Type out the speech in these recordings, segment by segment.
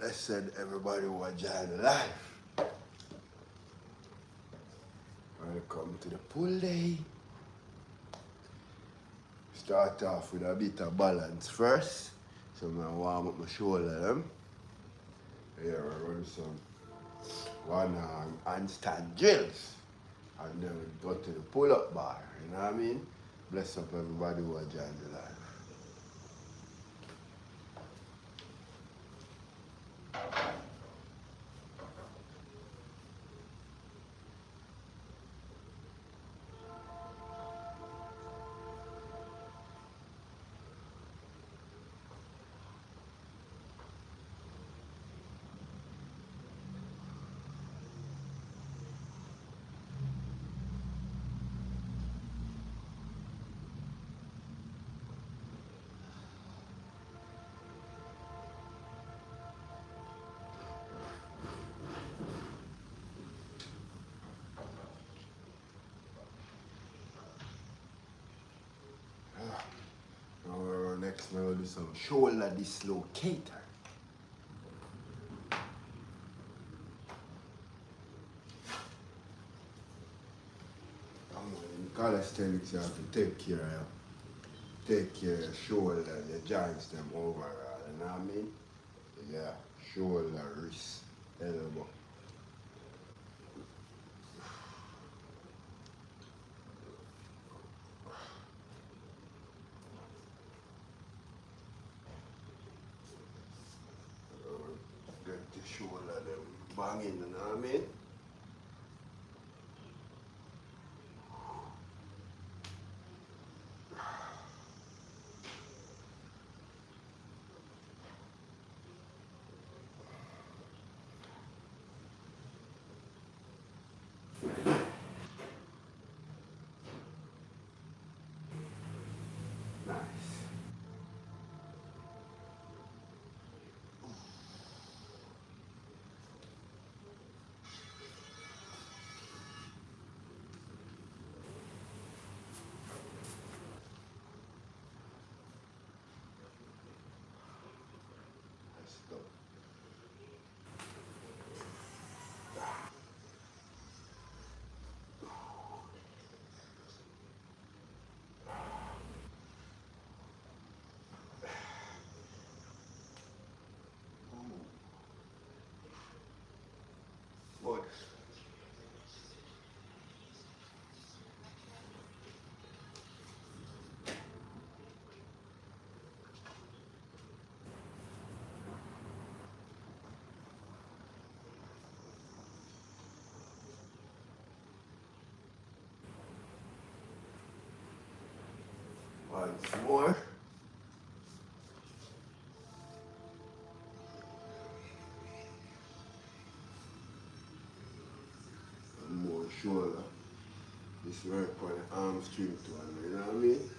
Blessed everybody who are joining life. Welcome to the pool day. Start off with a bit of balance first. So I'm gonna warm up my shoulder them. Here I run some one arm handstand drills. And then we go to the pull-up bar. You know what I mean? Bless up everybody who are joining life. Now next we're gonna do some shoulder dislocator. In calisthenics you have to take care of your shoulder, your joints them overall, you know what I mean? Yeah, shoulder, wrist, elbow. Get the shoulder them banging, you know what I mean? Nice. Let's go. Good. Once more. One more shoulder. This work on the arm strength one, you know what I mean?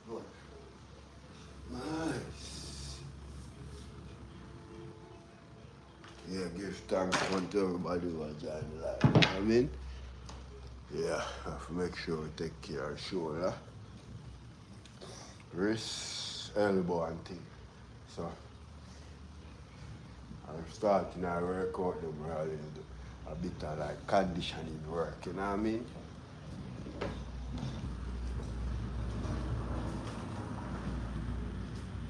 Good. Nice. Yeah, give thanks to everybody who are joining live. You know what I mean? Yeah, I have to make sure we take care of shoulder, wrist, elbow and thing. So I I'm starting I work out them really do a bit of like conditioning work, you know what I mean?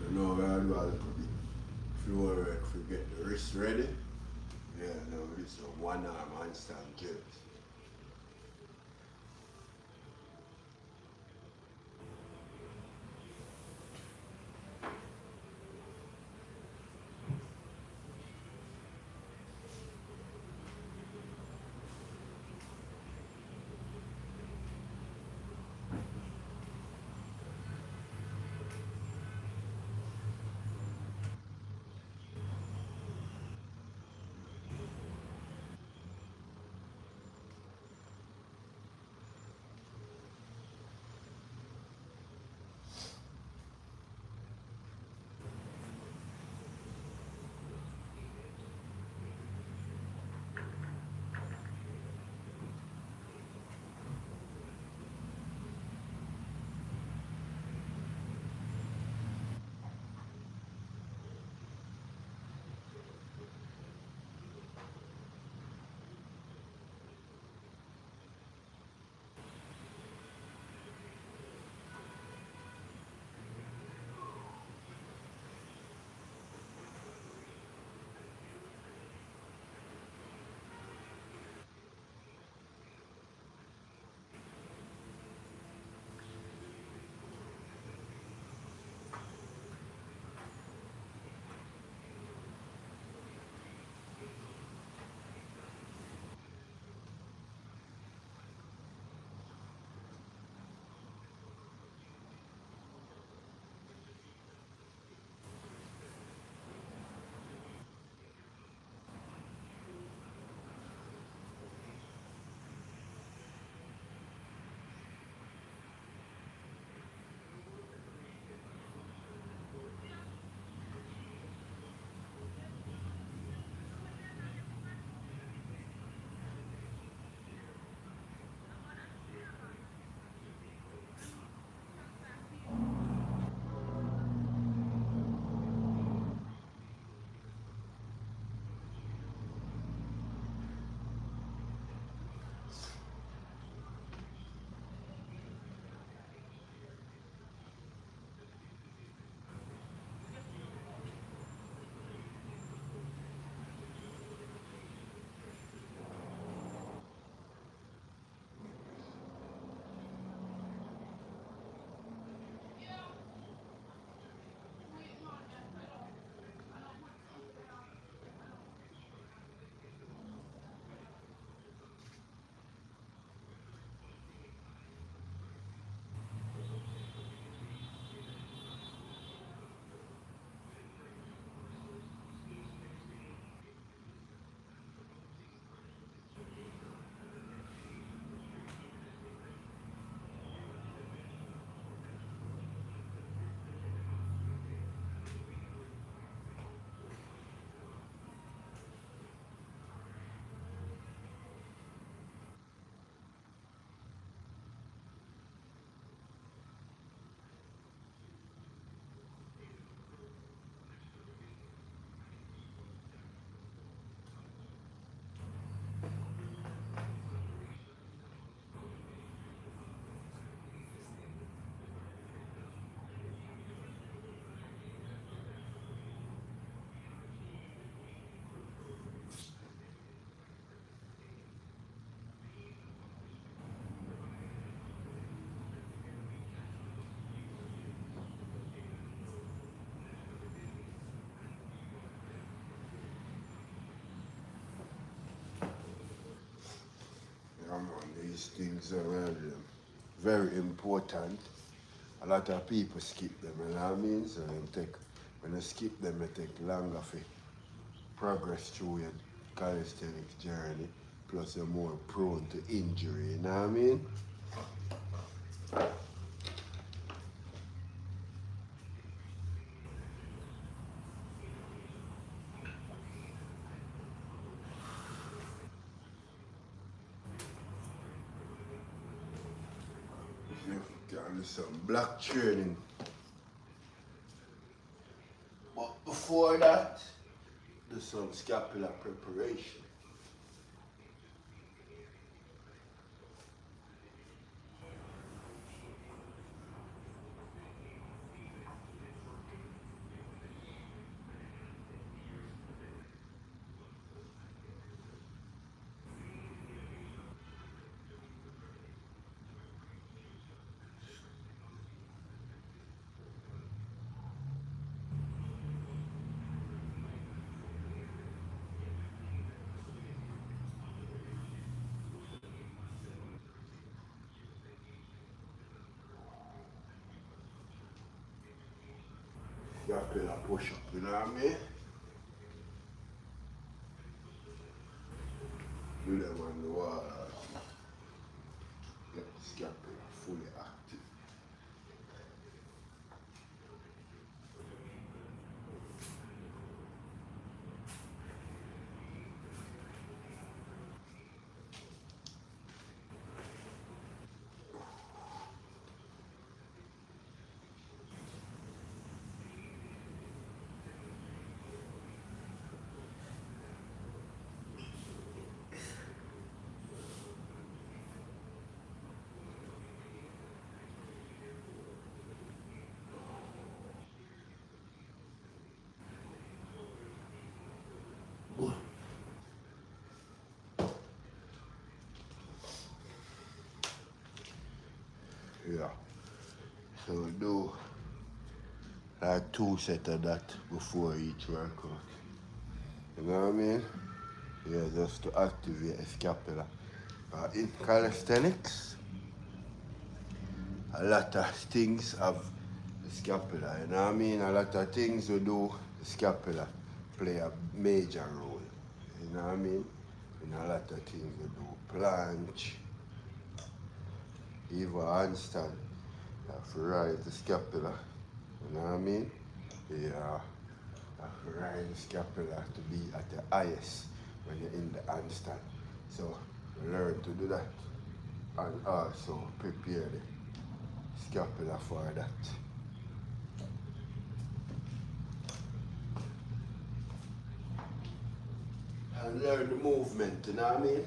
You know where I do a little bit floor work to get the wrist ready. Yeah, now this is one arm handstand drills. Yeah, man, these things are really very important. A lot of people skip them, you know what I mean? So when you skip them, it take longer for progress through your calisthenics journey. Plus, you're more prone to injury, you know what I mean? You can do some block training. But before that, do some scapular preparation. Scapular push up, you know what I mean? Do them on the wall. Get the scapula fully active. Yeah. So we do like 2 sets of that before each workout. You know what I mean? Yeah, just to activate the scapula. In calisthenics, a lot of things have the scapula, you know what I mean? A lot of things we do, the scapula play a major role. You know what I mean? In a lot of things we do, planche, even handstand, you have to rise the scapula. You know what I mean? Yeah, you have to rise the scapula to be at the highest when you're in the handstand. So learn to do that and also prepare the scapula for that. And learn the movement, you know what I mean?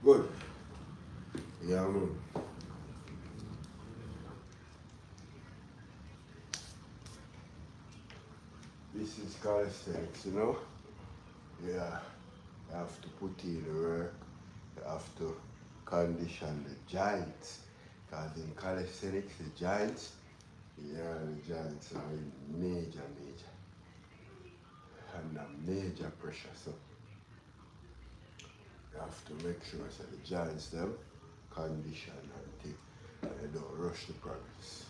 Good. Yeah, man. This is calisthenics, you know? Yeah. You have to put in the work. You have to condition the joints. Because in calisthenics, the joints, the joints are in major, under major pressure. So you have to make sure that the joints them condition and thing. And you don't rush the progress.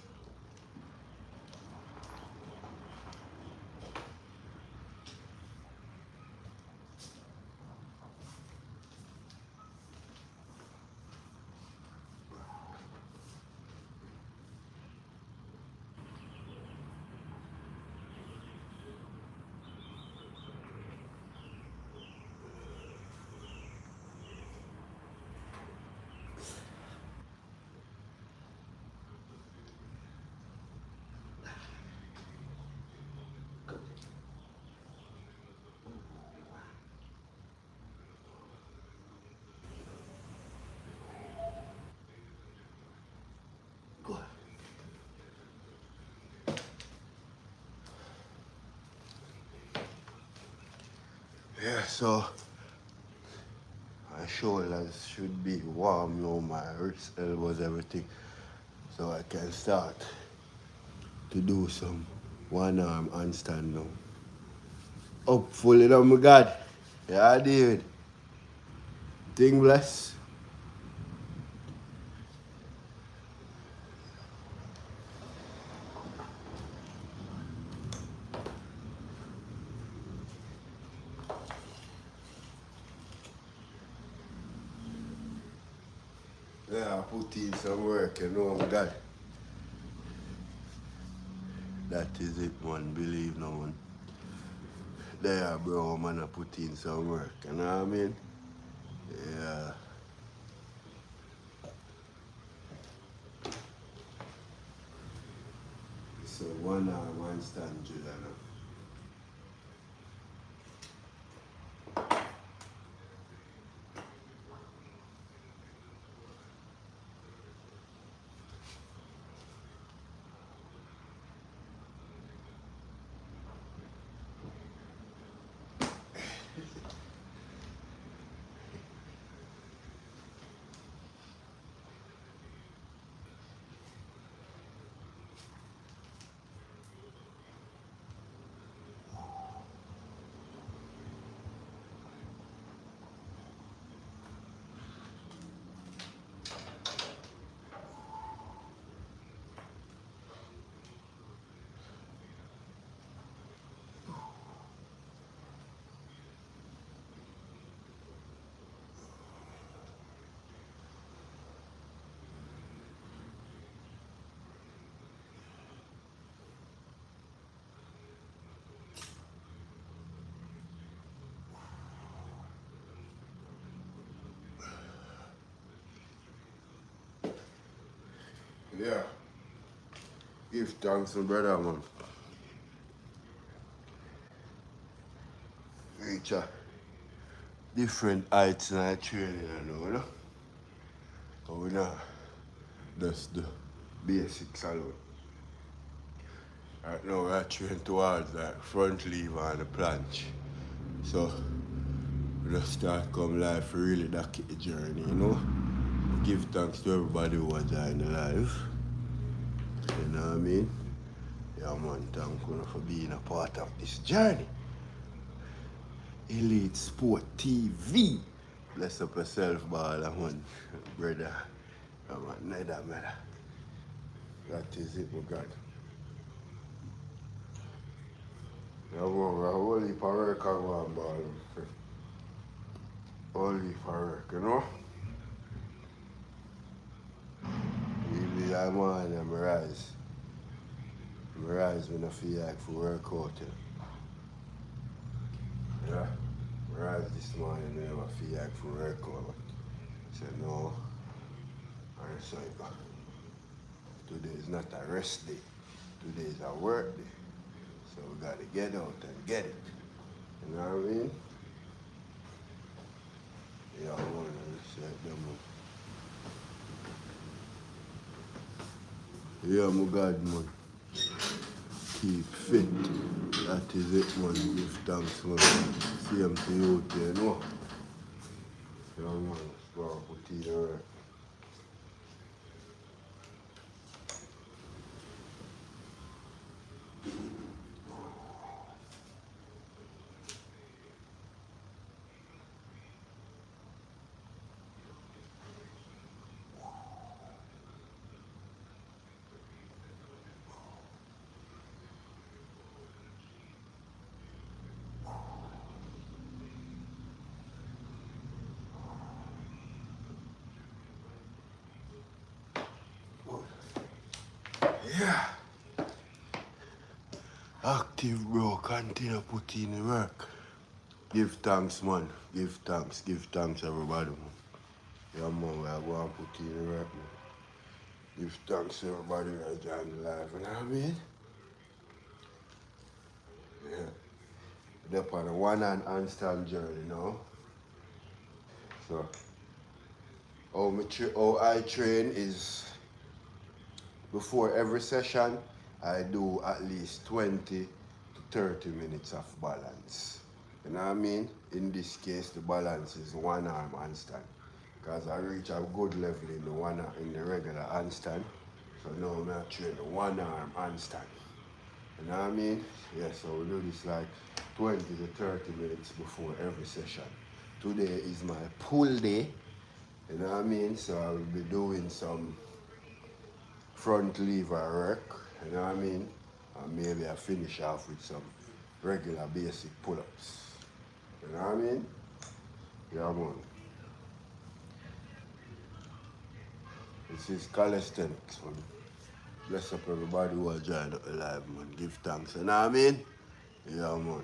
Good. Yeah, so my shoulders should be warm now, my wrists, elbows, everything. So I can start to do some one arm handstand now. Hopefully, oh my God. Yeah, David. Thing bless. Yeah, I put in some work, you know, God. That is it, man. Believe no one. There, bro, man, I put in some work, you know what I mean? Yeah. So one arm, one stand, Juliana. Yeah. Give thanks, my brother, man. Reach a different heights in our training, you know? So we not just the basics alone. Right now we're training towards like front lever and the planche. So we just start come live for really that the journey, you know? Give thanks to everybody who are joining the live. You know what I mean? Yeah man, thank you for being a part of this journey. Elite Sport TV. Bless up yourself, baller, man. Brother. Yeah, man, neither matter. That is it, my God. Yeah, man, we're a whole heap of work on one ball. Whole heap of work, you know? Even that morning, I rise. I rise when I feel like for work out. Yeah. I rise this morning when I feel like for work out. I said, no. And so I go. Today is not a rest day. Today is a work day. So we got to get out and get it. You know what I mean? Yeah, I want to set them up. Yeah, my God, man. Keep fit. That is it, man. Give thanks, man. Same to you, you know. Yeah, man. Let's go put in the work. Yeah. Active, bro. Continue put in the work. Give thanks, man. Give thanks. Give thanks, everybody, man. Yeah, man. We are going to put in the work, man. Give thanks to everybody that joined the live. You know what I mean? Yeah. They're on a one and handstand journey now. So, how I train is before every session, I do at least 20 to 30 minutes of balance. You know what I mean? In this case, the balance is one arm handstand. Because I reach a good level in the in the regular handstand. So now I'm not train the one arm handstand. You know what I mean? Yeah, so we do this like 20 to 30 minutes before every session. Today is my pull day, you know what I mean? So I will be doing some front lever work, you know what I mean? And maybe I finish off with some regular basic pull-ups. You know what I mean? Yeah, man. This is calisthenics, man. Bless up everybody who are joining up the live, man. Give thanks, you know what I mean? Yeah, man.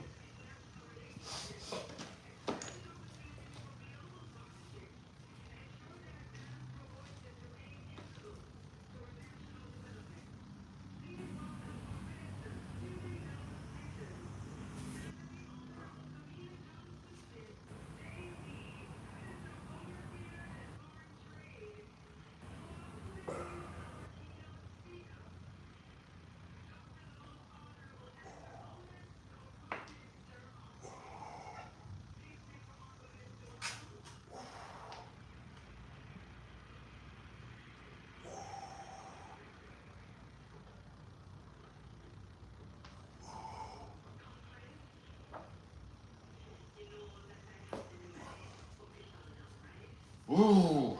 Ooh.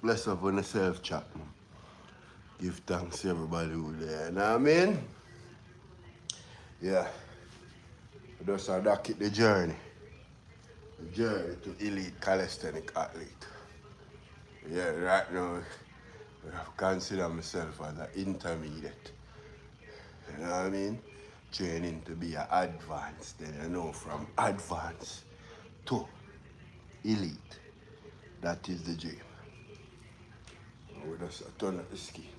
Bless up on the self chat, man. Give thanks to everybody who there, you know what I mean? Yeah. Just a dock it the journey. The journey to elite calisthenic athlete. Yeah, right now I consider myself as an intermediate. You know what I mean? Training to be an advanced, then you know from advanced to elite. That is the dream. We just turn up the ski.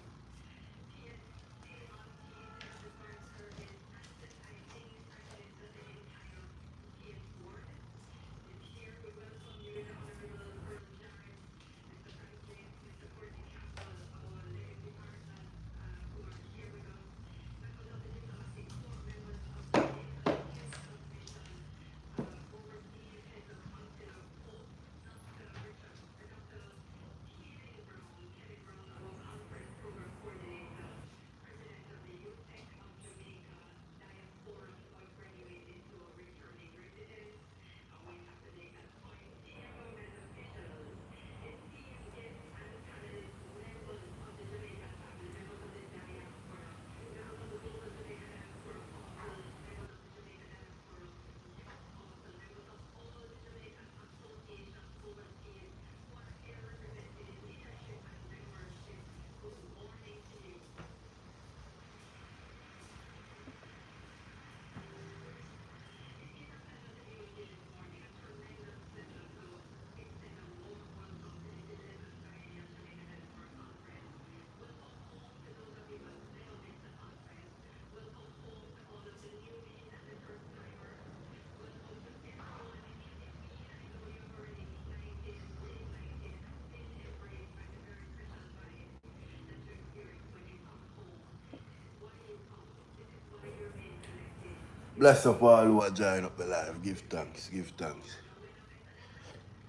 Bless up all who are joining up the live. Give thanks, give thanks,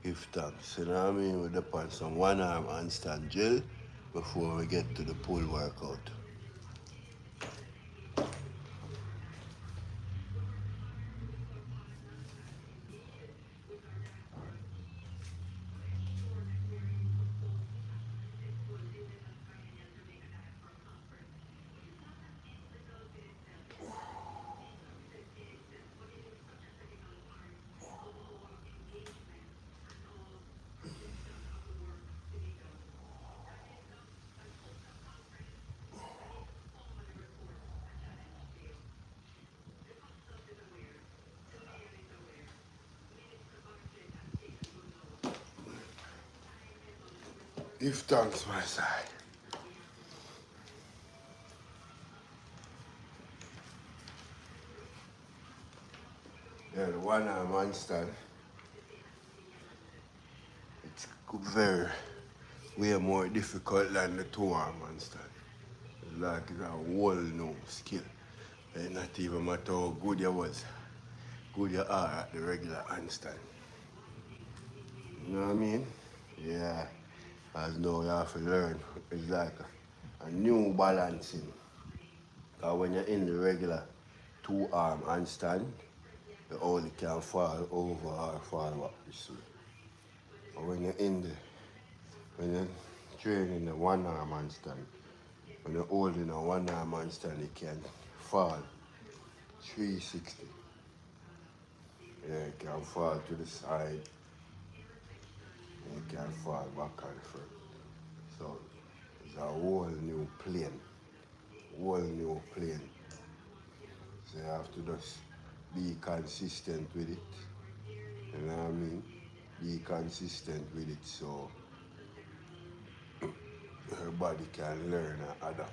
give thanks. You know what I mean? We're upon some one arm handstand drill before we get to the pull workout. Give thanks, my side. Yeah, the one arm handstand, it's very, way more difficult than the two arm handstand. It's like it's a whole new skill. It's not even matter how good you was, good you are at the regular handstand. You know what I mean? Yeah. As now you have to learn. It's like a new balancing. Because when you're in the regular two arm handstand, you only can fall over or fall back this way. But when you're in the, when you're training the one arm handstand, when you're holding a one arm handstand, you can fall 360. Yeah, you can fall to the side, and you can fall back and front. So it's a whole new plane, whole new plane. So you have to just be consistent with it. You know what I mean? Be consistent with it so her body can learn and adapt.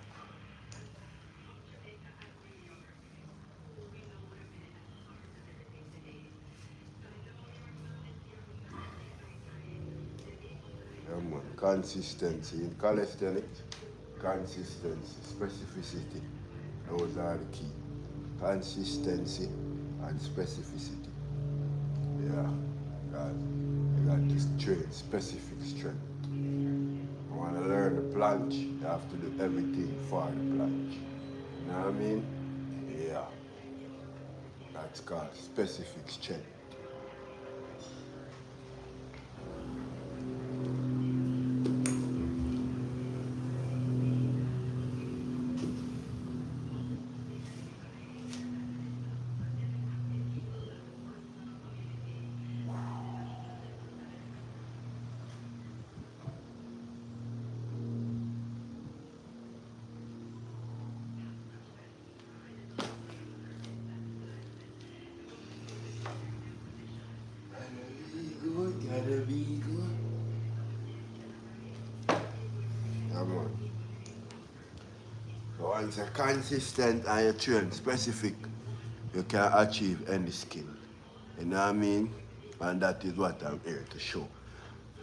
Yeah, man. Consistency in calisthenics, consistency, specificity, those are the key. Consistency and specificity. Yeah, you got this train, specific strength. You want to learn the planche, you have to do everything for the planche. You know what I mean? Yeah, that's called specific strength. Gotta be good. Come on. So once you're consistent and you train specific, you can achieve any skill. You know what I mean? And that is what I'm here to show.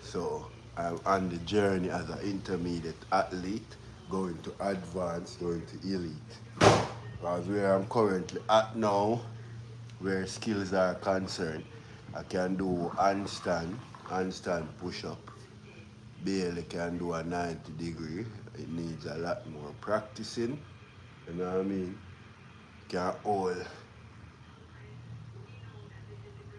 So I'm on the journey as an intermediate athlete, going to advanced, going to elite. Because where I'm currently at now, where skills are concerned, I can do handstand push-up. Barely can do a 90 degree. It needs a lot more practicing. You know what I mean? Can hold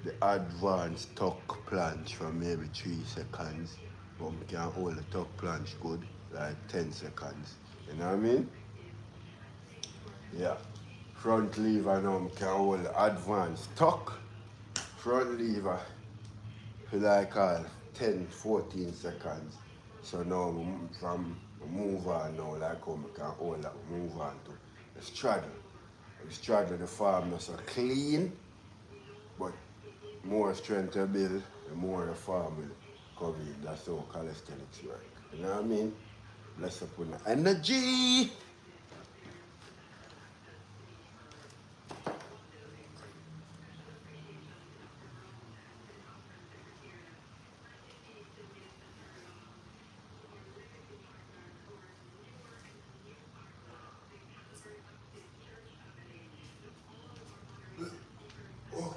the advanced tuck planche for maybe 3 seconds. But we can hold the tuck planche good, like 10 seconds. You know what I mean? Yeah. Front lever now, we can hold the advanced tuck. Front lever for like 10, 14 seconds. So now from move on now, like how we can hold that, move on to the straddle. The straddle, the form is so clean, but more strength you build, the more the form will come in. That's how calisthenics work. You know what I mean? Let's put the energy. Okay.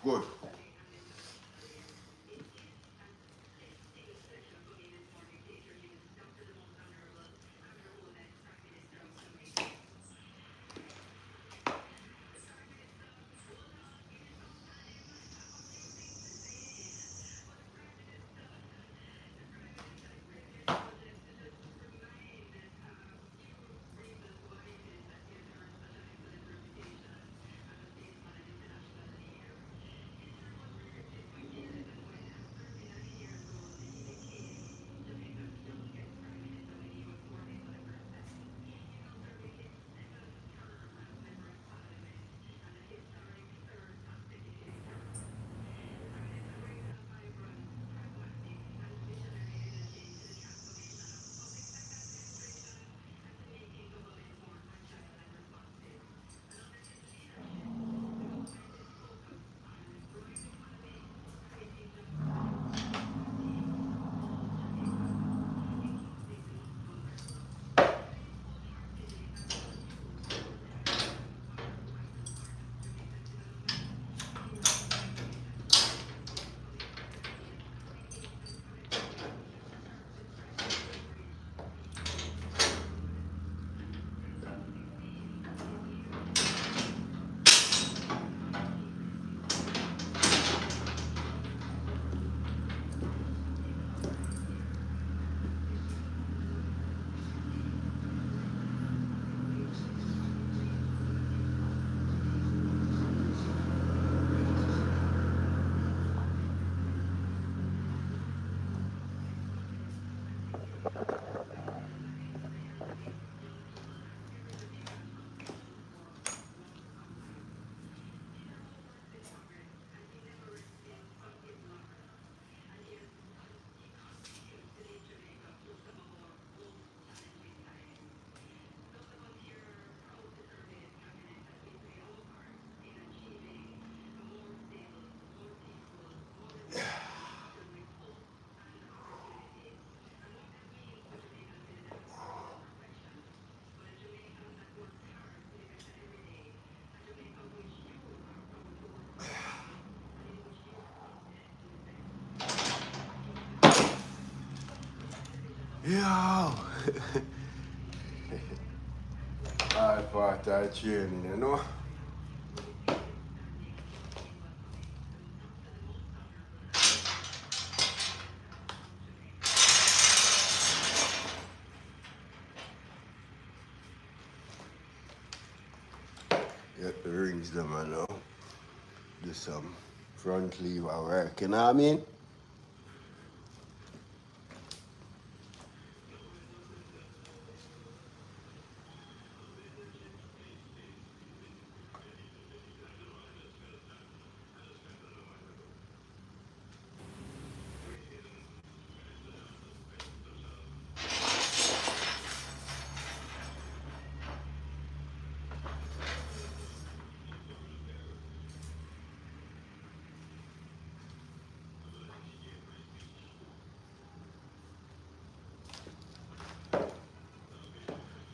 Good. Yo! All part of training, you know? Get the rings them, you know? Do some front lever work, you know what I mean?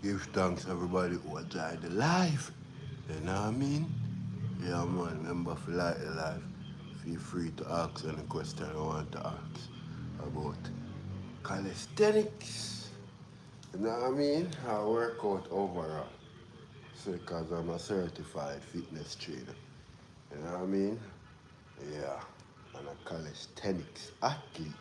Give thanks everybody who enjoyed the life. You know what I mean? Yeah man, remember if you like the life, feel free to ask any question you want to ask about calisthenics. You know what I mean? I work out overall. So because I'm a certified fitness trainer. You know what I mean? Yeah. And a calisthenics athlete.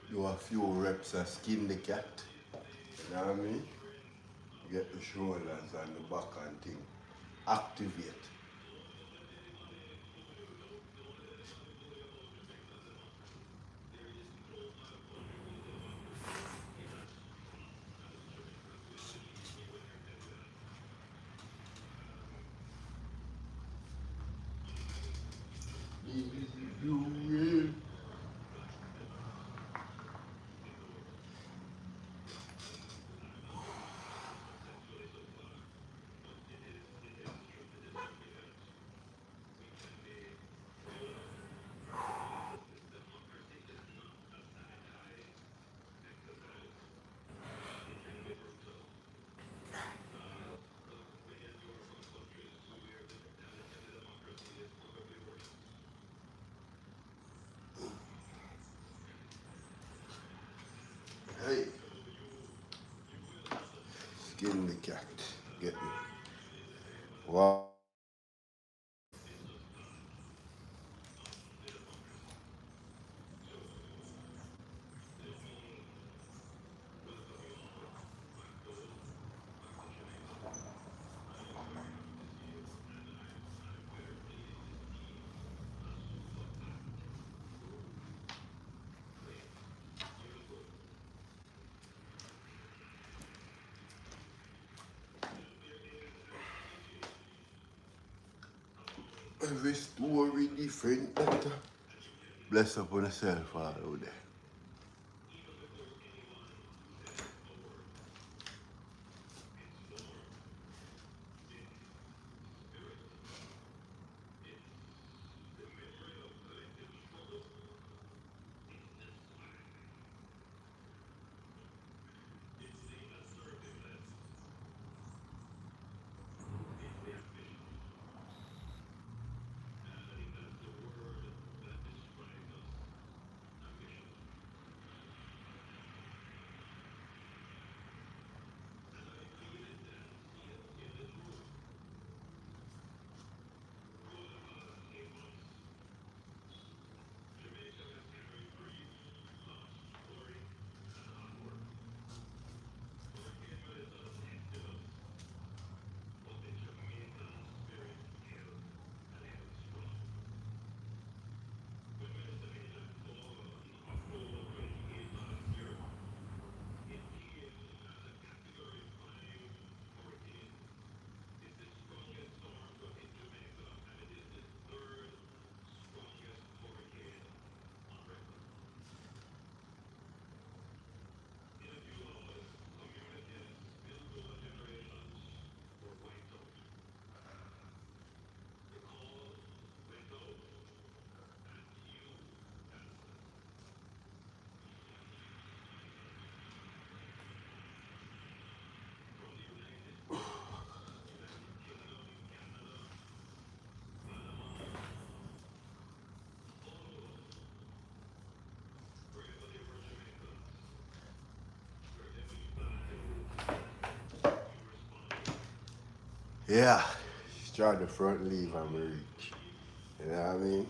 Do a few reps of skin the cat. You know what I mean? Get the shoulders and the back and thing. Activate. Hey, skin the cat. Get me. Wow. Every story different. Bless up on yourself all out there. Yeah, start the front lever and reach. You know what I mean?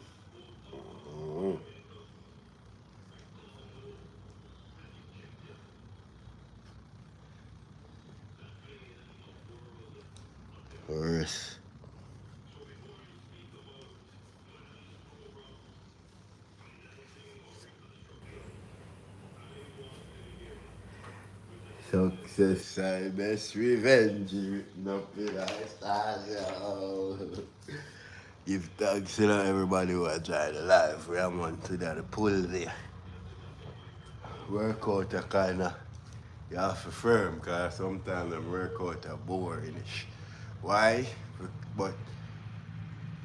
Mm-hmm. First. Success, I best revenge. Written up in our stars, yo. Give thanks to everybody who are trying to life. We are on to the pull there. Workout a kinda, you have to firm, because sometimes the workout are boring. Why? But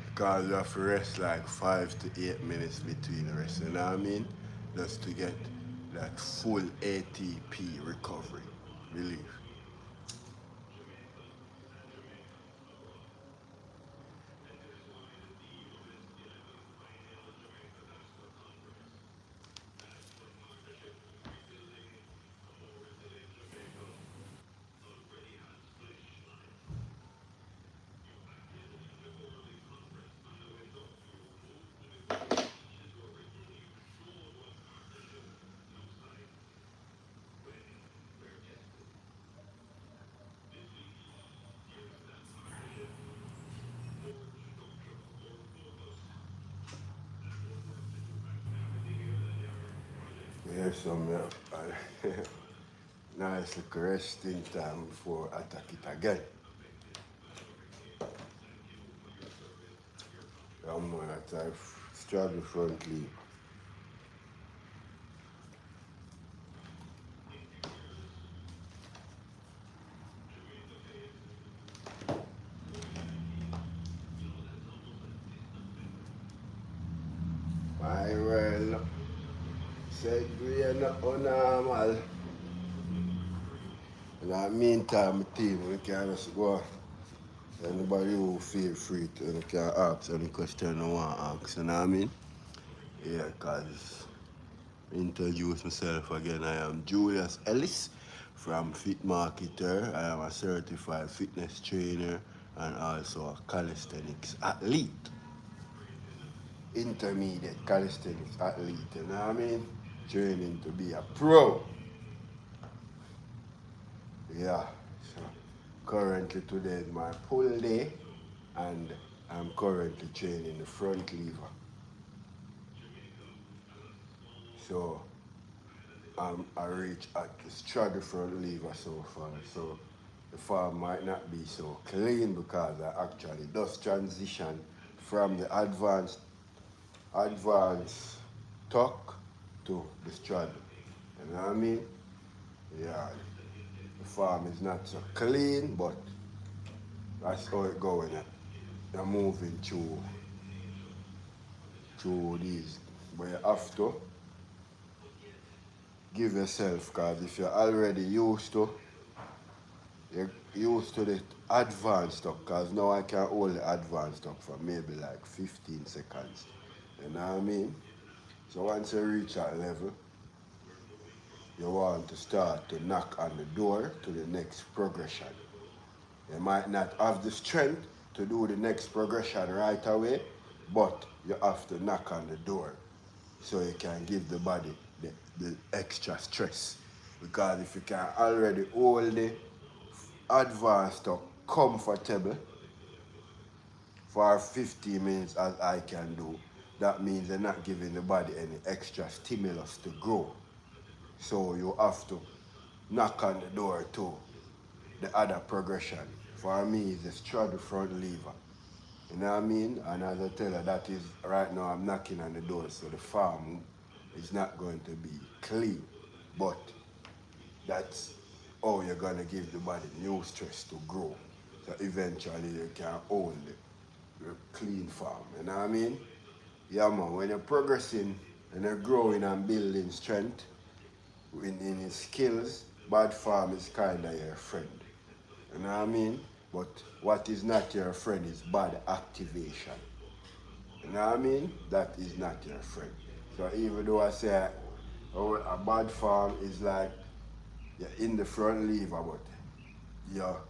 because you have to rest like 5 to 8 minutes between the rest, you know what I mean? Just to get that full ATP recovery, relief. Here's some nice little resting time before attack it again. I'm gonna type straddle front lead. My well, said we are not normal. In the meantime, my team, we can just go. Anybody who feel free to you can ask any question you want to ask, you know what I mean? Yeah, because introduce myself again. I am Julius Ellis from Fit Marketer. I am a certified fitness trainer and also a calisthenics athlete. Intermediate calisthenics athlete, you know what I mean? Training to be a pro. Yeah. So currently today is my pull day and I'm currently training the front lever. So I reach at the struggle front lever so far. So the farm might not be so clean because I actually just transition from the advanced tuck to the straddle. You know what I mean? Yeah. The farm is not so clean, but that's how it going. You're moving through these. But you have to give yourself, because if you're already you're used to the advanced stuff, because now I can hold the advanced stuff for maybe like 15 seconds. You know what I mean? So once you reach that level, you want to start to knock on the door to the next progression. You might not have the strength to do the next progression right away, but you have to knock on the door so you can give the body the extra stress. Because if you can already hold the advanced or comfortable for 15 minutes as I can do, that means you're not giving the body any extra stimulus to grow. So you have to knock on the door to the other progression. For me, it's the straddle front lever. You know what I mean? And as I tell her, that is right now I'm knocking on the door, so the farm is not going to be clean. But that's how you're gonna give the body new stress to grow. So eventually you can own the clean farm. You know what I mean? Yeah man, when you're progressing and you're growing and building strength in your skills, bad farm is kinda your friend. You know what I mean? But what is not your friend is bad activation. You know what I mean? That is not your friend. So even though I say oh, a bad farm is like you're in the front lever, but you're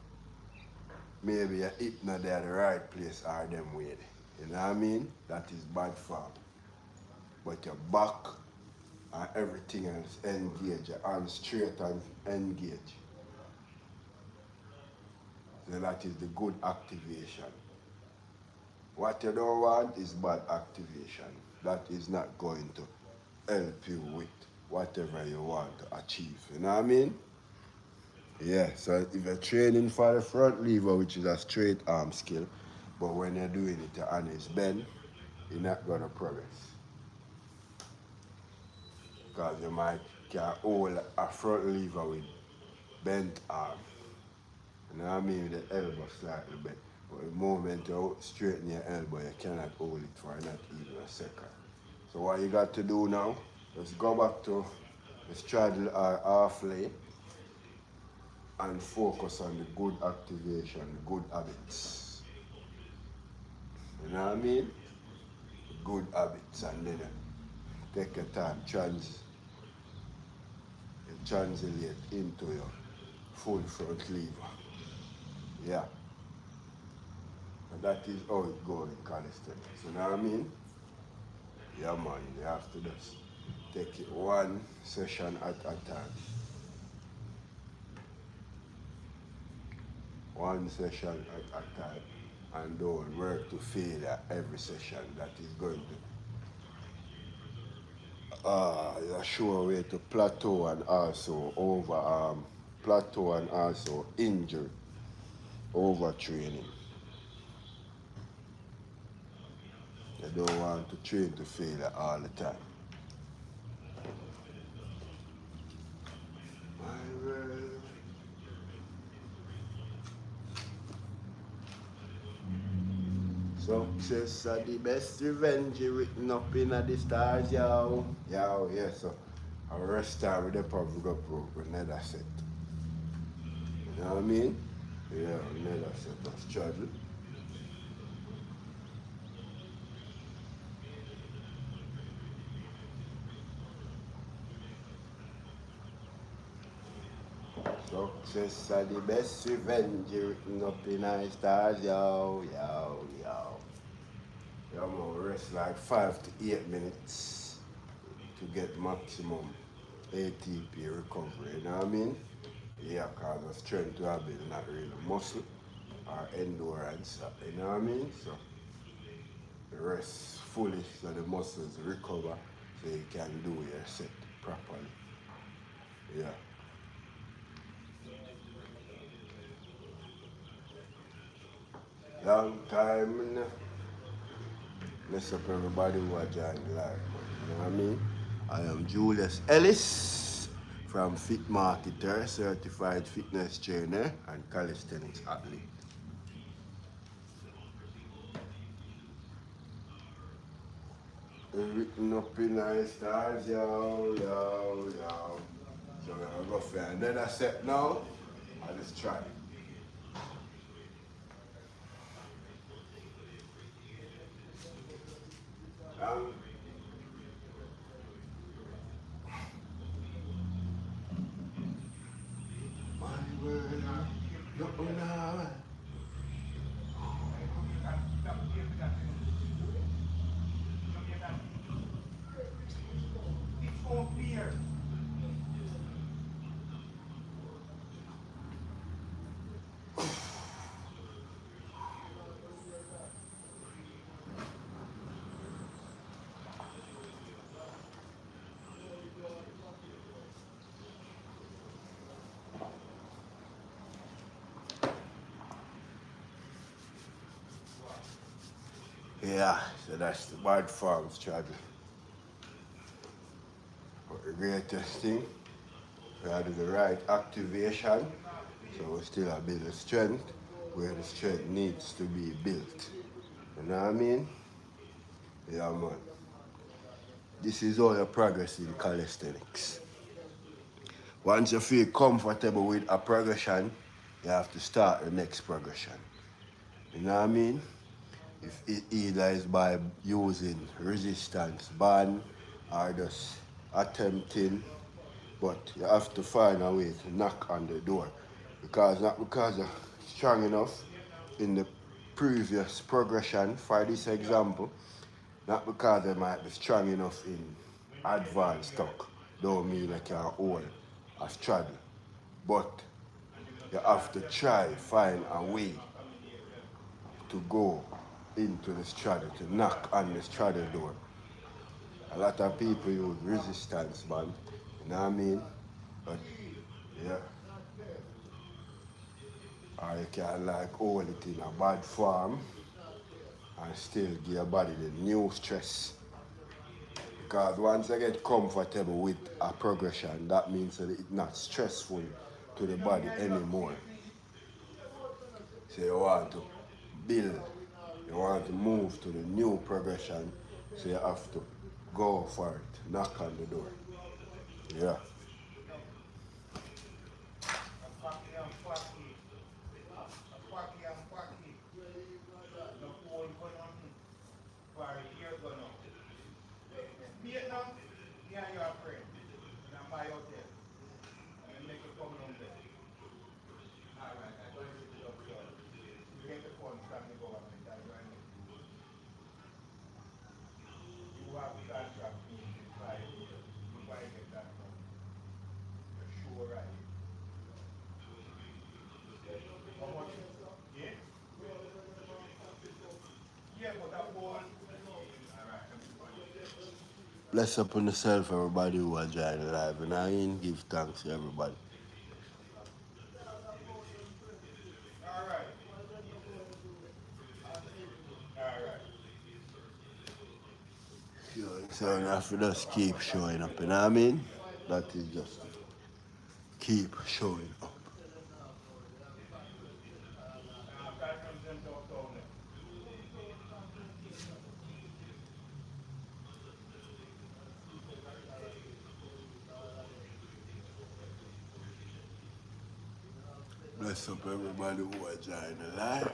maybe your hip not there at the right place or them way. You know what I mean? That is bad form. But your back and everything else engage, your arms straight and engage. So that is the good activation. What you don't want is bad activation. That is not going to help you with whatever you want to achieve. You know what I mean? Yeah, so if you're training for the front lever, which is a straight arm skill, but when you're doing it, your hand is bent, you're not gonna progress. Because you might can hold a front lever with bent arm. You know what I mean? With the elbow slightly bent. But the moment you straighten your elbow, you cannot hold it for not even a second. So what you got to do now, is go back to the straddle or half lay and focus on the good activation, the good habits. You know what I mean? Good habits, and then take your time, translate into your full front lever. Yeah. And that is how it goes in calisthenics. You know what I mean? Yeah, man, you have to just take it one session at a time. One session at a time. And don't work to failure every session. That is going to a sure way to plateau and also plateau and also injury, overtraining. You don't want to train to failure all the time. My word. Success are the best revenge written up in the stars, yo. Yo, yeah, so our rest time with the public go pro with another set. You know what I mean? Yeah, another set of straddle. Success are the best revenge written up in the stars, yo, yo, yo. Yeah, I'm gonna rest like 5 to 8 minutes to get maximum ATP recovery, you know what I mean? Yeah, cause of strength to have it, not really muscle or endurance, you know what I mean? So rest fully so the muscles recover so you can do your set properly. Yeah. Long time now. Bless up everybody who are joining live, man. You know what I mean? I am Julius Ellis from Fit Marketer, certified fitness trainer and calisthenics athlete. Written up in the stars, yo, yo, yo. So we're gonna go for another set now. I just try. Um, my word, no, no. Yeah, so that's the bad form strategy. But the greatest thing, we have the right activation, so we still have build the strength where the strength needs to be built. You know what I mean? Yeah, man. This is all your progress in calisthenics. Once you feel comfortable with a progression, you have to start the next progression. You know what I mean? If it either is by using resistance band or just attempting, but you have to find a way to knock on the door. Because not because you're strong enough, in the previous progression for this example, not because they might be strong enough in advanced talk, don't mean they can hold a straddle. But you have to try find a way to go into the straddle, to knock on the straddle door. A lot of people use resistance band, you know what I mean? But yeah, or you can like hold it in a bad form and still give your body the new stress. Because once I get comfortable with a progression, that means that it's not stressful to the body anymore. So you want to build, you want to move to the new progression, so you have to go for it, knock on the door. Yeah. Bless upon yourself, everybody who are joining live, and I give thanks to everybody. So you have to just keep showing up, you know what I mean? That is just keep showing up. Bless up everybody who are joining live.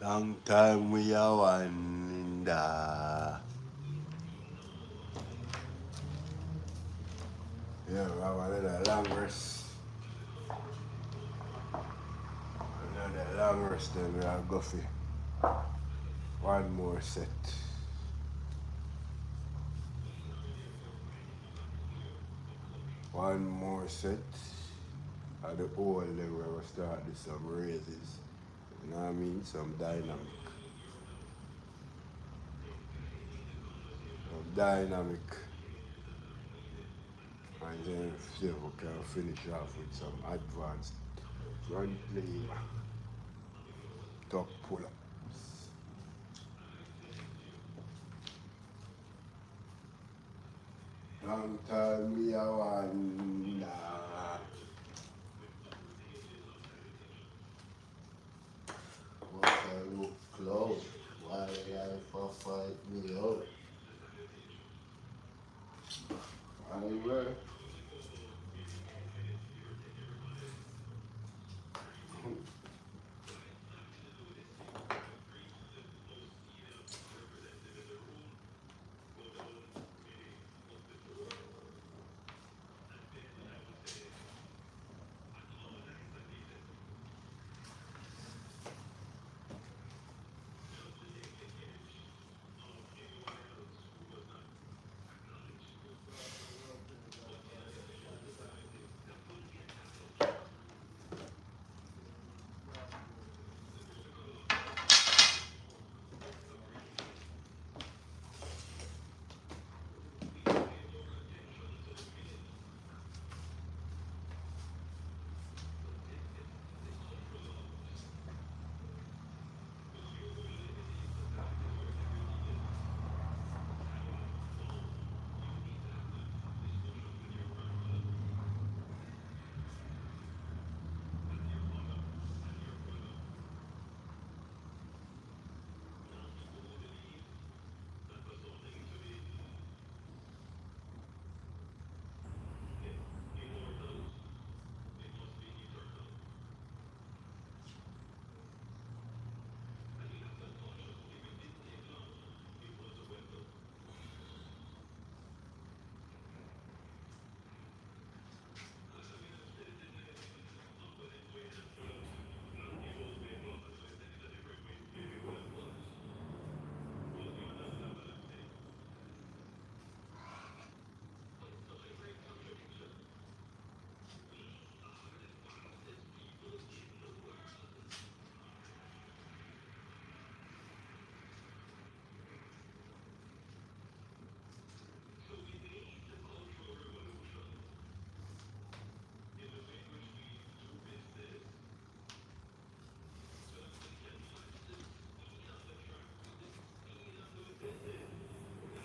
Long time we are wonder. Yeah, we have another long rest. Another long rest, then we have go for one more set. One more set. At the old level where we start with some raises. You know what I mean? Some dynamic. Some dynamic. And then see if we can finish off with some advanced front plane top pull-ups. Long time me a wonder. What I look close, why life a fight me out. Anyway.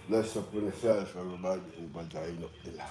Bless up with yourself, everybody, who join up the line.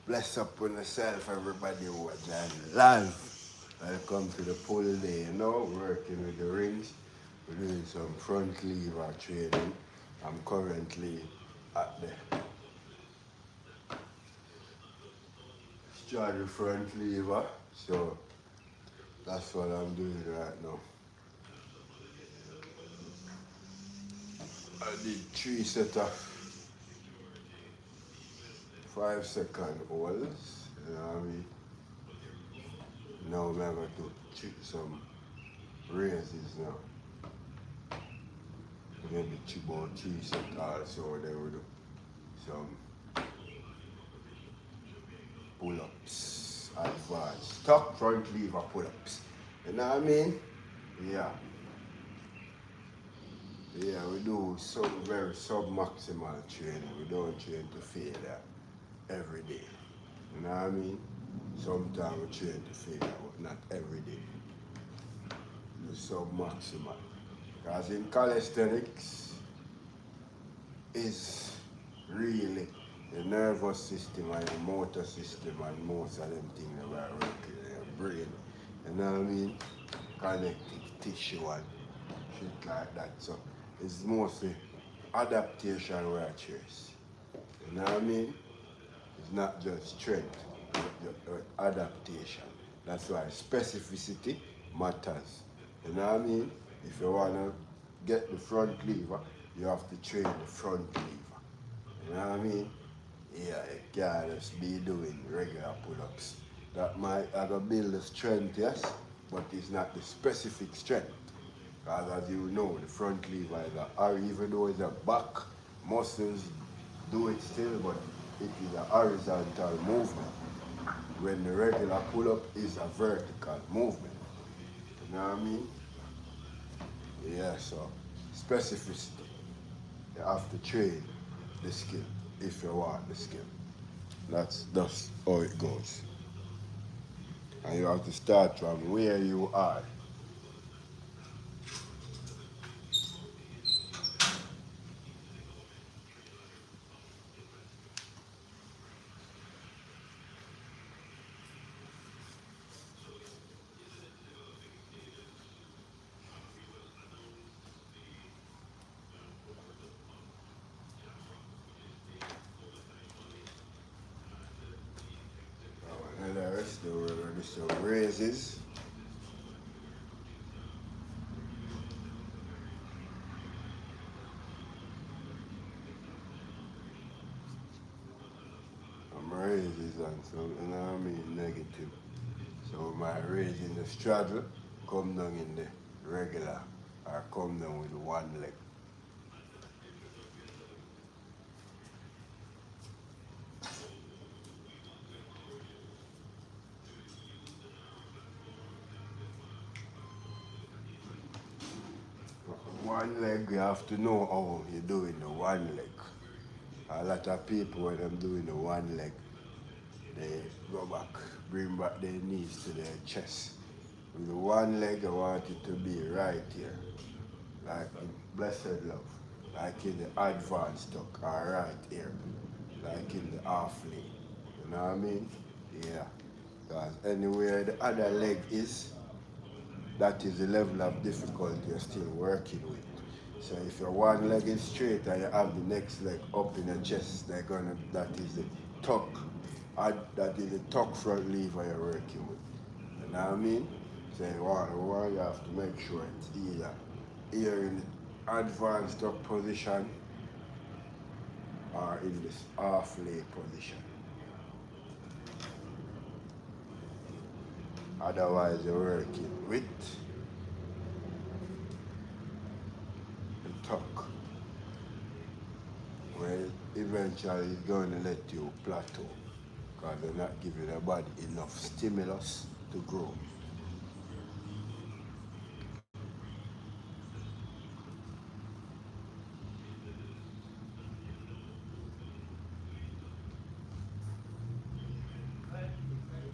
Bless up with yourself, everybody who are joining live. Welcome to the pull day, working with the rings. We're doing some front lever training. I'm currently at the straddle front lever, so that's what I'm doing right now. I did 3 sets of 5-second holds, you know what I mean? Now I'm going to check some raises now. Maybe about 3 sets also, then we do some pull-ups, advanced, top front lever pull-ups. You know what I mean? Yeah. Yeah, we do some very sub-maximal training. We don't train to failure every day. You know what I mean? Sometimes we train to failure, but not every day. Do sub-maximal. Because in calisthenics is really the nervous system and the motor system and most of them things that are working in your brain. You know what I mean? Connective tissue and shit like that. So it's mostly adaptation where I trace. You know what I mean? It's not just strength, but adaptation. That's why specificity matters. You know what I mean? If you wanna get the front lever, you have to train the front lever. You know what I mean? Yeah, you can't just be doing regular pull-ups. That might have a build the strength, yes, but it's not the specific strength. Because as you know, the front lever is or even though it's a back, muscles do it still, but it is a horizontal movement. When the regular pull-up is a vertical movement. You know what I mean? Yeah, so specificity. You have to train the skill if you want the skill. That's how it goes. And you have to start from where you are. And the rest do some raises. Some raises and some, you know what I mean, negative. So my raise in the straddle come down in the regular or come down with one leg. One leg, you have to know how you're doing the one leg. A lot of people when I'm doing the one leg, they go back, bring back their knees to their chest. With the one leg, I want it to be right here, like in blessed love, like in the advanced tuck, or right here, like in the half leg. You know what I mean? Yeah. Because anywhere the other leg is, that is the level of difficulty you're still working with. So if your one leg is straight and you have the next leg up in your chest, that is the tuck, that is the tuck front lever you're working with. You know what I mean? So you have to make sure it's either here in the advanced tuck position or in this half leg position. Otherwise you're working with the tuck, where eventually it's going to let you plateau because they're not giving the body enough stimulus to grow.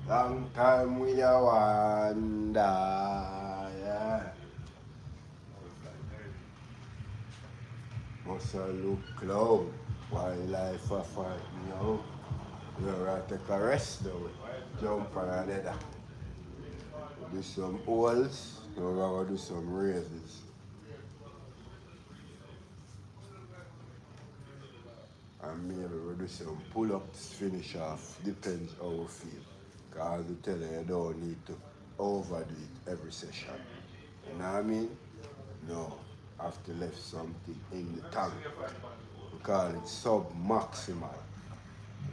Long time we a wonder, yeah. Must a look cloud, wildlife a fight now. We're gonna take a rest though, jump on another. Do some holes, we're gonna do some raises. And maybe we'll do some pull-ups, finish off, depends how we feel. Cause I tell you, you don't need to overdo it every session. You know what I mean? No, have to left something in the tank. We call it sub-maximal.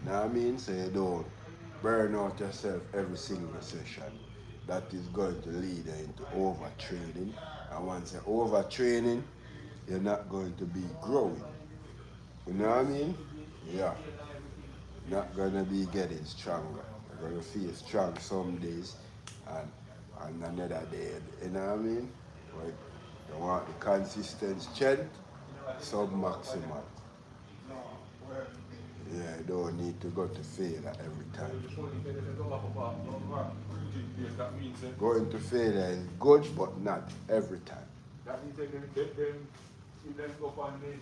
You know what I mean? So you don't burn out yourself every single session. That is going to lead you into overtraining. And once you're overtraining, you're not going to be growing. You know what I mean? Yeah. Not gonna be getting stronger. You're gonna feel strong some days and another day. You know what I mean? Like you want the consistent strength, sub-maximal. Yeah, you don't need to go to failure every time. Going to failure is good, but not every time. That means they go on the.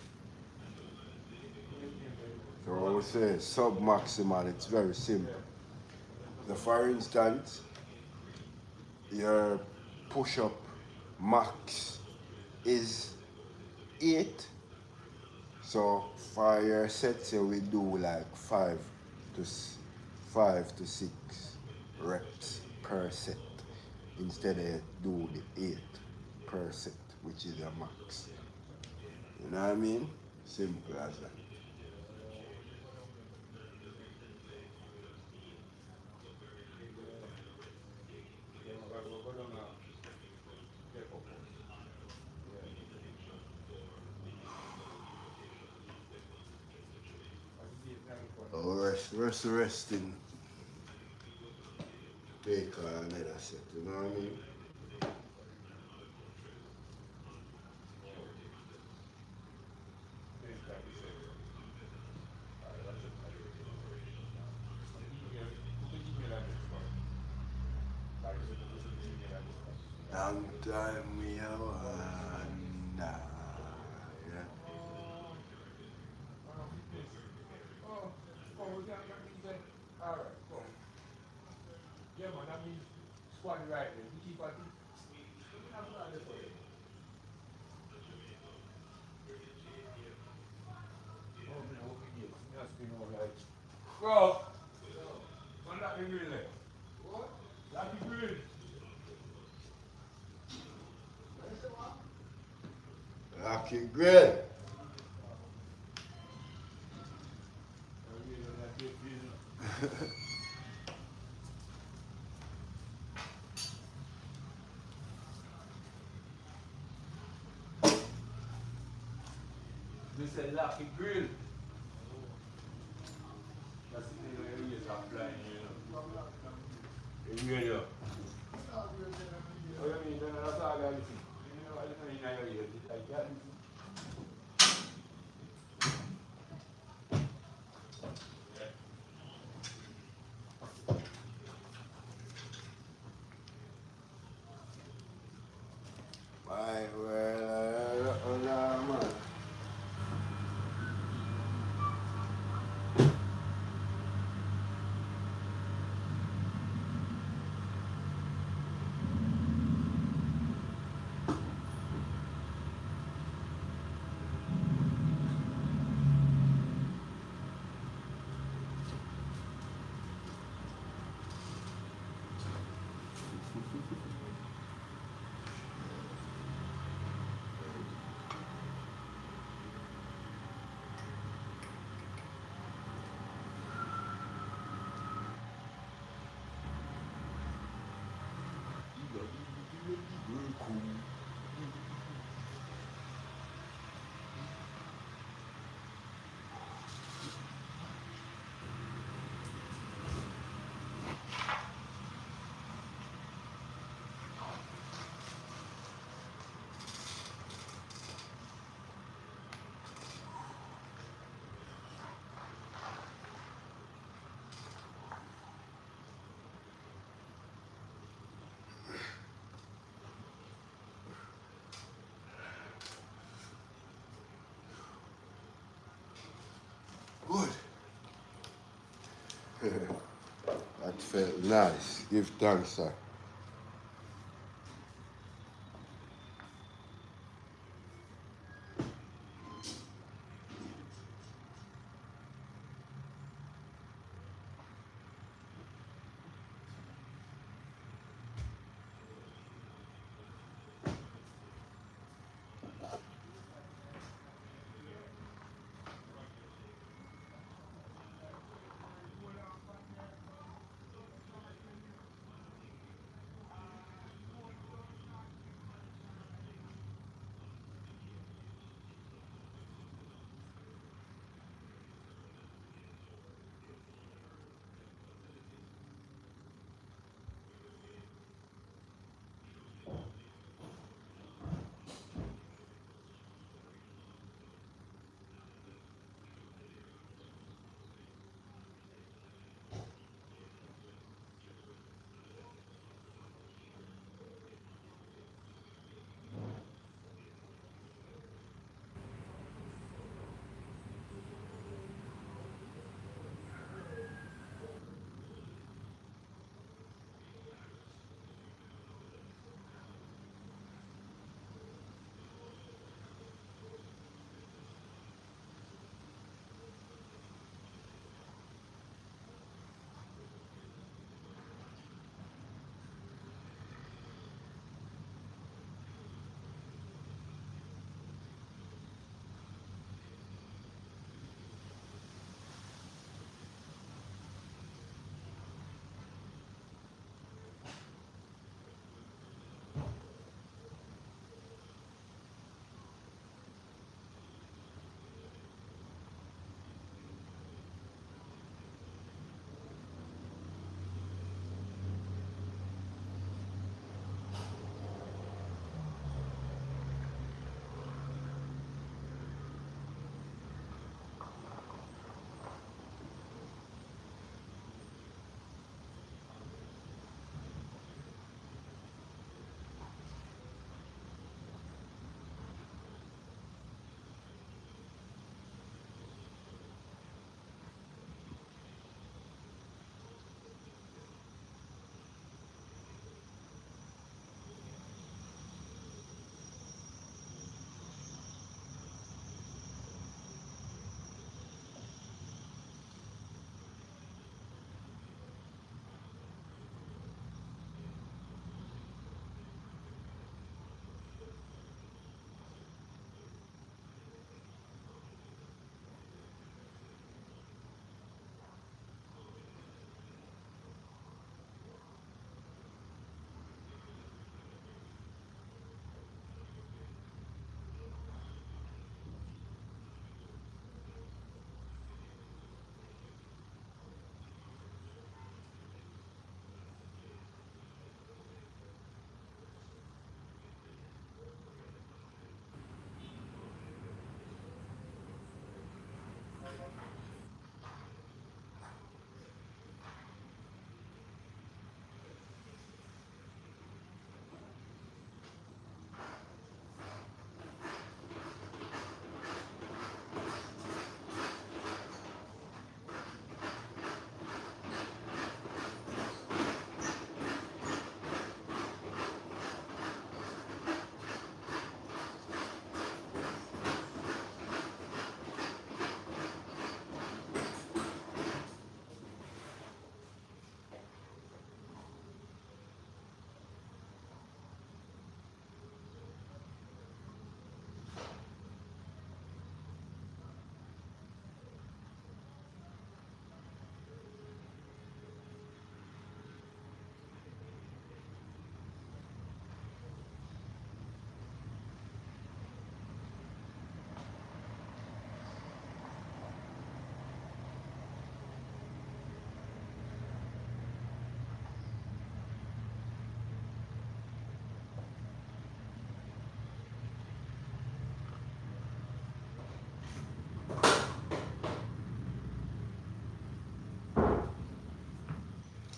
So I would say sub-maximal, it's very simple. So for instance, your push-up max is 8. So for your sets, we do like 5 to 6 reps per set instead of do the 8 per set. which is your max. You know what I mean? Simple as that. Oh, resting. Take another set, you know what I mean? Long time we have wonder. Yeah. Bro, man, that the grill there. That the grill. Rocky Grill. This is Lucky Grill. That's the thing where you are flying, you know. You know. What do you mean? That's all I listen. You know, I listen in your ears. It's like that. My well, man. Good. That felt nice. Give thanks, sir.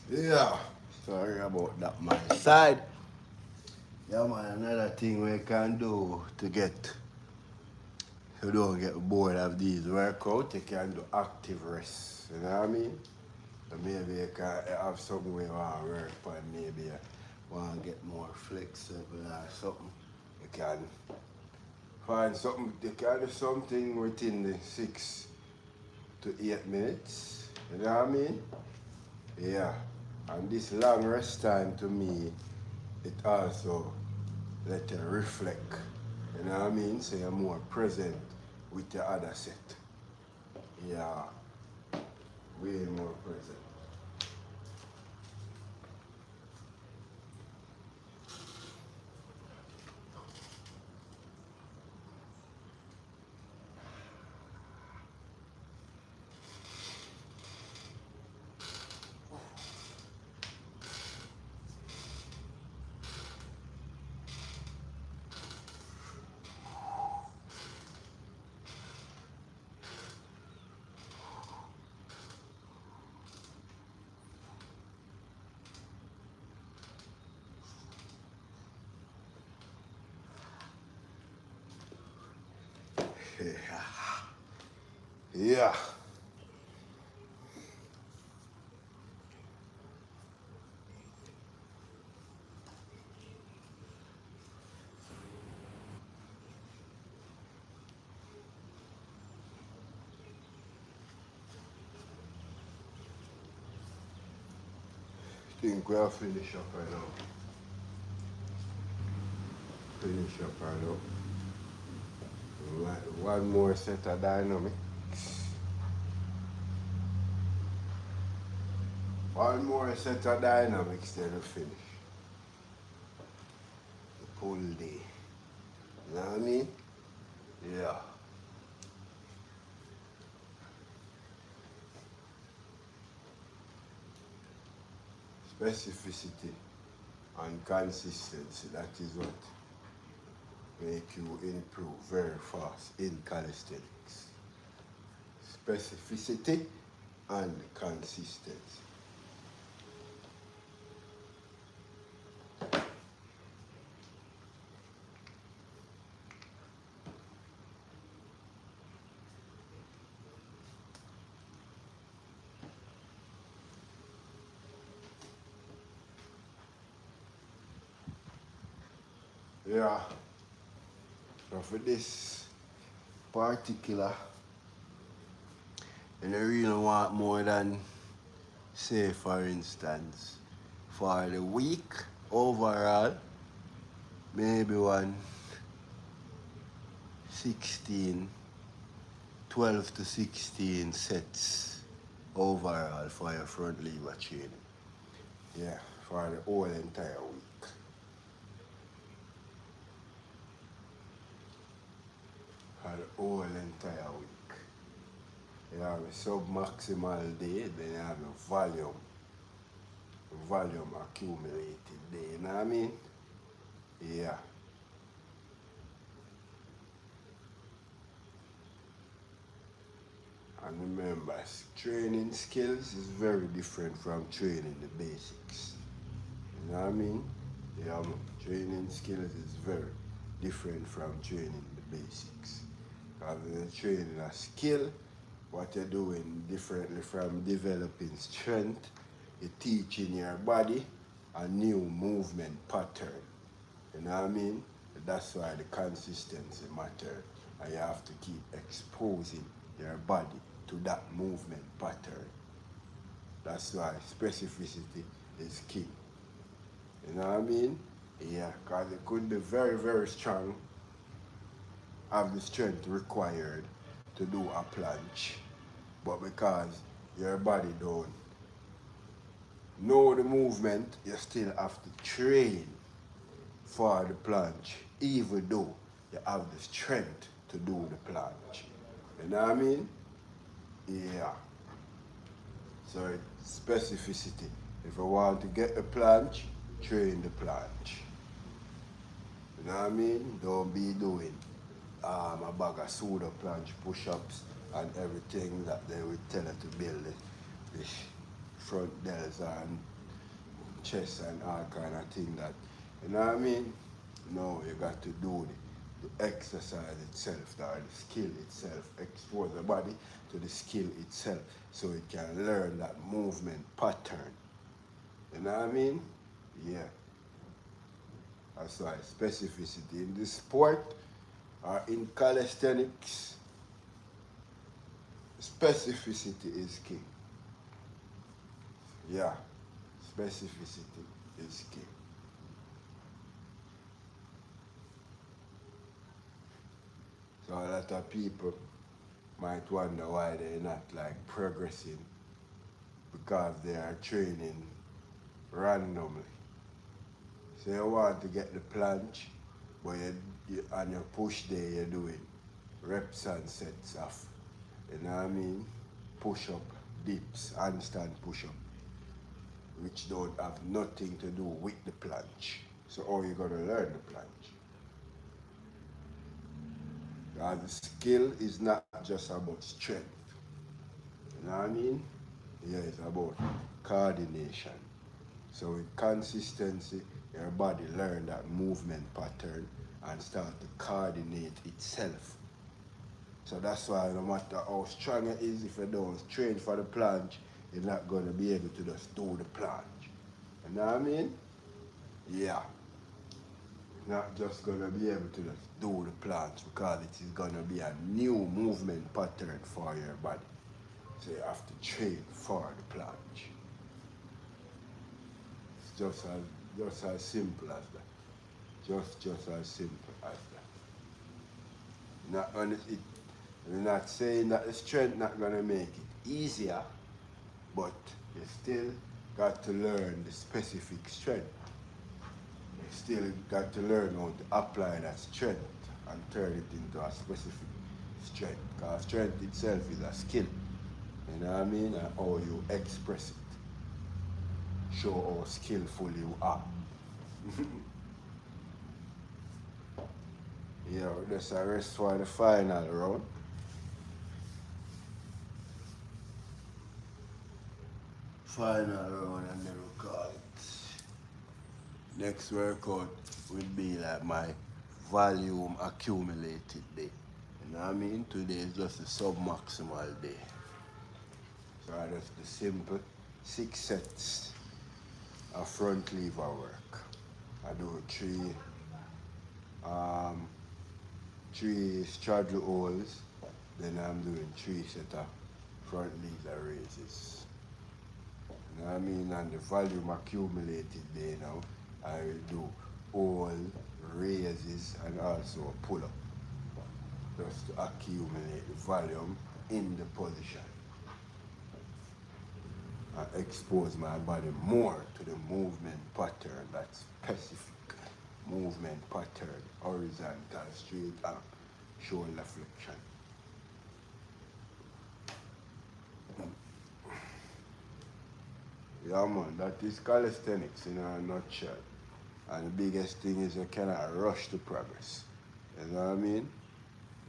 Yeah, sorry about that, my side. Yeah, man, another thing we can do to get, you don't get bored of these workouts, you can do active rest. You know what I mean? So maybe you can have something we want to work on, maybe you want to get more flexible or something. You can find something, you can do something within the 6 to 8 minutes. You know what I mean? Yeah. And this long rest time to me, it also let you reflect. You know what I mean? So you're more present with your other set. Yeah. Way more present. Yeah. Yeah. Think we'll finish up right now. Finish up right now. One more set of dynamics. One more set of dynamics, then we finish. The pull day. You know what I mean? Yeah. Specificity and consistency, that is what make you improve very fast in calisthenics. Specificity and consistency. Yeah. So for this particular, and I really want more than, say for instance, for the week overall, maybe one 16, 12 to 16 sets overall for your front lever training. Yeah, for the whole entire week. For the whole entire week. You have a sub-maximal day, then you have a volume accumulated day, you know what I mean? Yeah. And remember, training skills is very different from training the basics. You know what I mean? Yeah, training skills is very different from training the basics. Because when you're training a skill, what you're doing differently from developing strength, you're teaching your body a new movement pattern. You know what I mean? That's why the consistency matters. And you have to keep exposing your body to that movement pattern. That's why specificity is key. You know what I mean? Yeah, because it could be very, very strong, have the strength required to do a planche. But because your body don't know the movement, you still have to train for the planche, even though you have the strength to do the planche. You know what I mean? Yeah. So it's specificity. If you want to get the planche, train the planche. You know what I mean? Don't be doing a bag of pseudo planche push-ups and everything that they would tell you to build the front delts and chest and all kind of thing that, you know what I mean? No, you got to do the exercise itself, or the skill itself, expose the body to the skill itself so it can learn that movement pattern. You know what I mean? Yeah. That's why specificity in this sport or in calisthenics, specificity is king. Yeah, specificity is king. So a lot of people might wonder why they're not like progressing because they are training randomly. So you want to get the planche, but on your push day you're doing reps and sets of, you know what I mean? Push up, dips, handstand push up, which don't have nothing to do with the planche. So how you gonna learn the planche? Because the skill is not just about strength. You know what I mean? Yeah, it's about coordination. So with consistency, your body learn that movement pattern and start to coordinate itself. So that's why no matter how strong it is, if you don't train for the planche, you're not going to be able to just do the planche. You know what I mean? Yeah. Not just going to be able to just do the planche because it is going to be a new movement pattern for your body. So you have to train for the planche. It's just as simple as that. Just as simple as that. We're not saying that the strength not gonna make it easier, but you still got to learn the specific strength. You still got to learn how to apply that strength and turn it into a specific strength. Because strength itself is a skill. You know what I mean? And how you express it. Show how skillful you are. Yeah, let's rest for the final round. Final round and then we call it. Next workout will be like my volume accumulated day. You know what I mean? Today is just a sub-maximal day. So I just the simple 6 sets of front lever work. I do three straddle holds, then I'm doing 3 sets of front lever raises. You know what I mean? And the volume accumulated day now, I will do all raises and also pull up. Just to accumulate the volume in the position. And expose my body more to the movement pattern, that specific movement pattern, horizontal, straight up, shoulder flexion. Yeah man, that is calisthenics in a nutshell. And the biggest thing is you cannot rush to progress. You know what I mean?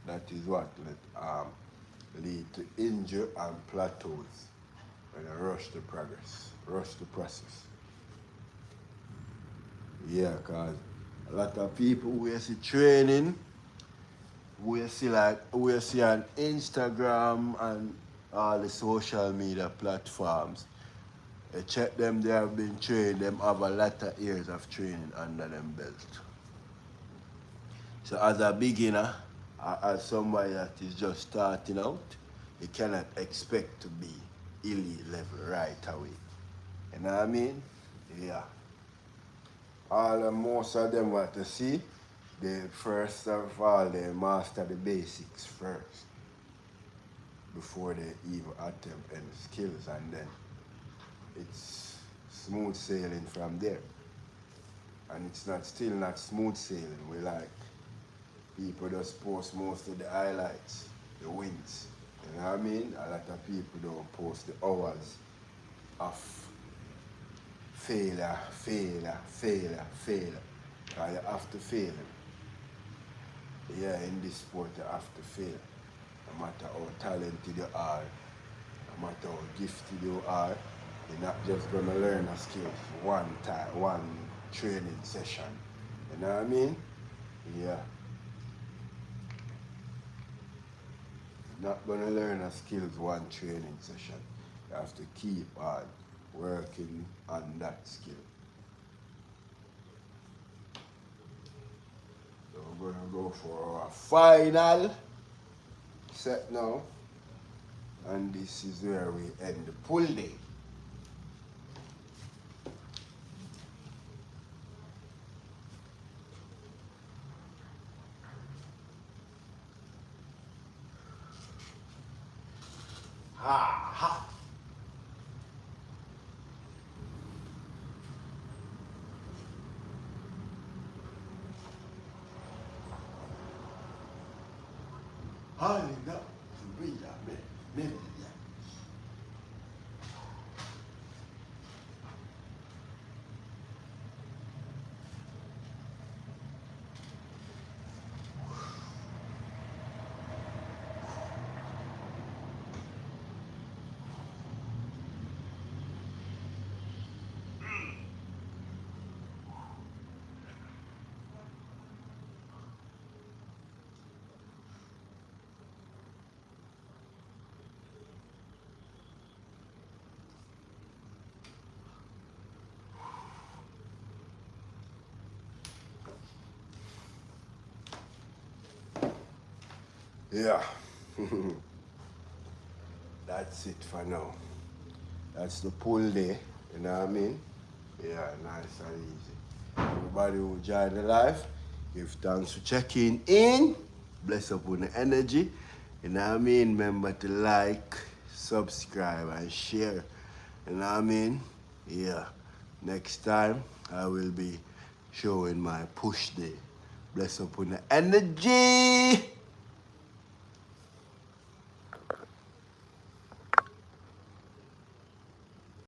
That is what lead to injury and plateaus. When you rush to progress, rush the process. Yeah, because a lot of people we see training, we see on Instagram and all the social media platforms. You check them, they have been trained, them have a lot of years of training under them belt. So as a beginner, as somebody that is just starting out, you cannot expect to be elite level right away. You know what I mean? Yeah. Most of them what you see, they first of all they master the basics first before they even attempt any skills, and then it's smooth sailing from there. And it's still not smooth sailing. We like people just post most of the highlights, the wins. You know what I mean? A lot of people don't post the hours of failure. Because you have to fail. Yeah, in this sport you have to fail. No matter how talented you are, no matter how gifted you are, You're not just gonna learn a skill one time, one training session. You know what I mean? Yeah. You're not gonna learn a skills one training session. You have to keep on working on that skill. So we're gonna go for our final set now. And this is where we end the pull day. Ha ha. Hallelujah. Yeah. That's it for now. That's the pull day. You know what I mean? Yeah, nice and easy. Everybody who joined the live, give thanks for checking in. Bless up on the energy. You know what I mean? Remember to like, subscribe, and share. You know what I mean? Yeah. Next time, I will be showing my push day. Bless up on the energy.